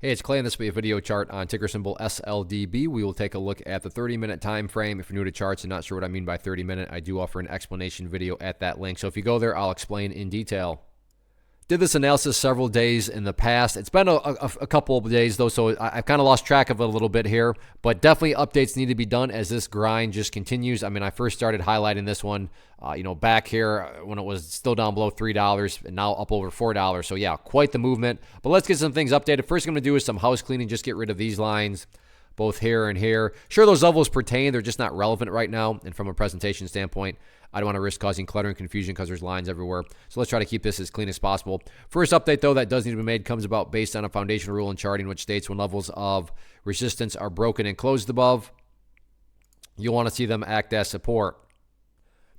Hey, it's Clay, and this will be a video chart on ticker symbol SLDB. We will take a look at the 30-minute time frame. If you're new to charts and not sure what I mean by 30-minute, I do offer an explanation video at that link. So if you go there, I'll explain in detail. Did this analysis several days in the past. It's been a couple of days, though, so I've kind of lost track of it a little bit here. But definitely updates need to be done as this grind just continues. I mean, I first started highlighting this one, back here when it was still down below $3 and now up over $4. So, yeah, quite the movement. But let's get some things updated. First, I'm going to do is some house cleaning, just get rid of these lines, both here and here. Sure, those levels pertain. They're just not relevant right now. And from a presentation standpoint, I don't want to risk causing clutter and confusion because there's lines everywhere. So let's try to keep this as clean as possible. First update, though, that does need to be made comes about based on a foundational rule in charting, which states when levels of resistance are broken and closed above, you'll want to see them act as support.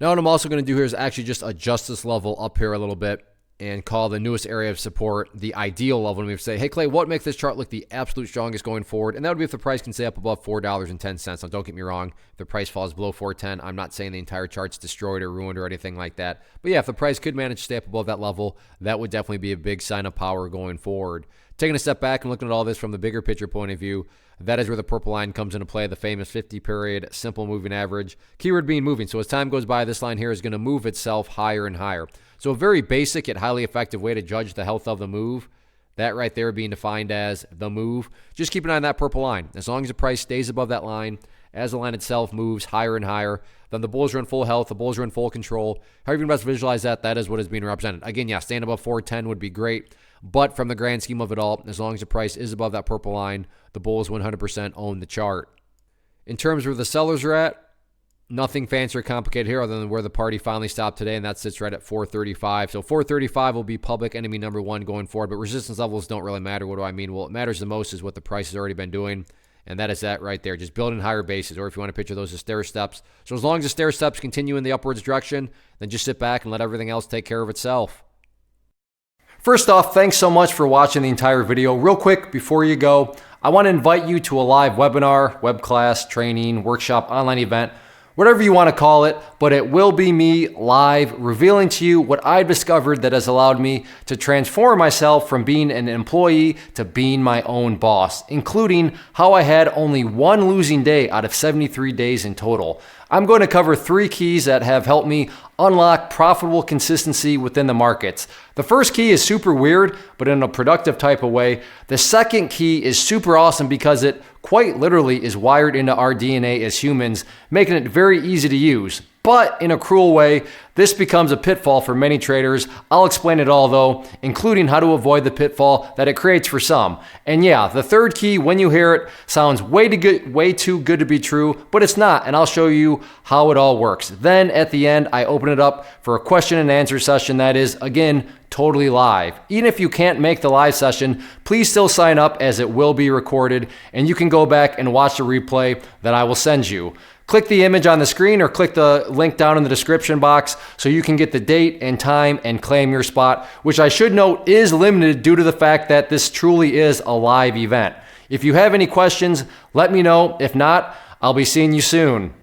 Now, what I'm also going to do here is actually just adjust this level up here a little bit and call the newest area of support the ideal level. And we say, hey, Clay, what makes this chart look the absolute strongest going forward? And that would be if the price can stay up above $4.10. Now, don't get me wrong. If the price falls below $4.10, I'm not saying the entire chart's destroyed or ruined or anything like that. But yeah, if the price could manage to stay up above that level, that would definitely be a big sign of power going forward. Taking a step back and looking at all this from the bigger picture point of view, that is where the purple line comes into play, the famous 50-period simple moving average. Keyword being moving. So as time goes by, this line here is going to move itself higher and higher. So a very basic yet highly effective way to judge the health of the move, that right there being defined as the move. Just keep an eye on that purple line. As long as the price stays above that line, as the line itself moves higher and higher, then the bulls are in full health, the bulls are in full control. However you can best visualize that, that is what is being represented. Again, yeah, staying above 410 would be great, but from the grand scheme of it all, as long as the price is above that purple line, the bulls 100% own the chart. In terms of where the sellers are at, nothing fancy or complicated here other than where the party finally stopped today, and that sits right at 435. So 435 will be public enemy number one going forward, but resistance levels don't really matter. What do I mean? Well, it matters the most is what the price has already been doing, and that is that right there, just building higher bases, or if you want to picture those as stair steps. So as long as the stair steps continue in the upwards direction, then just sit back and let everything else take care of itself. First off, thanks so much for watching the entire video. Real quick, before you go, I want to invite you to a live webinar, web class, training, workshop, online event, whatever you want to call it, but it will be me live revealing to you what I've discovered that has allowed me to transform myself from being an employee to being my own boss, including how I had only one losing day out of 73 days in total. I'm going to cover 3 keys that have helped me unlock profitable consistency within the markets. The first key is super weird, but in a productive type of way. The second key is super awesome because it quite literally is wired into our DNA as humans, making it very easy to use. But in a cruel way, this becomes a pitfall for many traders. I'll explain it all though, including how to avoid the pitfall that it creates for some. And yeah, the third key, when you hear it, sounds way too good to be true, but it's not, and I'll show you how it all works. Then at the end, I open it up for a question and answer session that is, again, totally live. Even if you can't make the live session, please still sign up as it will be recorded, and you can go back and watch the replay that I will send you. Click the image on the screen or click the link down in the description box so you can get the date and time and claim your spot, which I should note is limited due to the fact that this truly is a live event. If you have any questions, let me know. If not, I'll be seeing you soon.